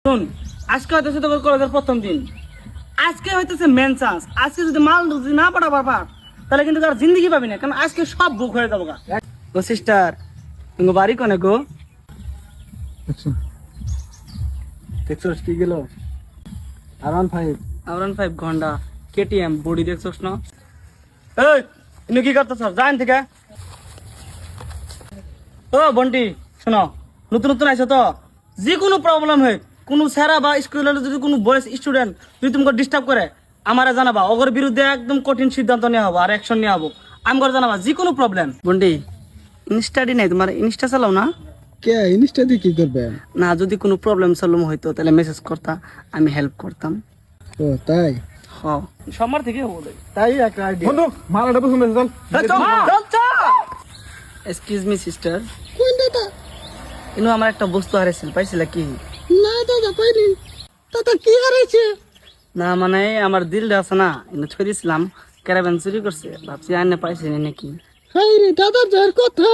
শুন, আজকে হইতেছে তোর কলেজের প্রথম দিন, আজকে হইতেছে মেন চান্স। আজকে যদি মাল যদি না পাঠা পারবা তাহলে কিন্তু তার জিন্দগি পাবি না, কারণ আজকে সব বুক হয়ে যাবো। ও সিস্টার, তুমি বাড়ি কোনে গো? দেখছস কি গেল R15 R15 ঘন্টা KTM বডি দেখছস না? এই ইনি কি করতেছ? জান থেকে। ও বন্টি শোনো, নতুন নতুন আইছো তো, যে কোনো প্রবলেম হয়, কোনো স্যারা বা স্কুলের যদি কোনো বয়েস স্টুডেন্ট যদি তোমাকে ডিস্টার্ব করে আমারে জানাবা, ওগর বিরুদ্ধে একদম কঠিন সিদ্ধান্ত নেওয়া হবো আর অ্যাকশন নেওয়া হবো। আমি করে জানাবা যে কোনো প্রবলেম। বন্টি ইনস্টাডি নাই তোমার? ইনস্টা চালাও না? কে ইনস্টা দিয়ে কি করবে? না, যদি কোনো প্রবলেম সলভ হইতো তাহলে মেসেজ করতা, আমি হেল্প করতাম। ও তাই? হ্যাঁ, সোমবার থেকে হবো। তাই একটা আইডিয়া। বন্ধু মালাটা পছন্দ হয়েছে, চল। এক্সকিউজ মি সিস্টার, কোন দাদা? ইনো আমার একটা বস্তু হারাইছিল, পাইছিল কি? না দাদা পাইনি। দাদা কি হারাইছে? না মানে আমার দিলটা আছে না, ইনো ছুঁয়ে দিছিলাম, ক্যারাভ্যান চুরি করছে, ভাবছি আইনে পাইছি নাকি। হাই রে দাদা, যার কথা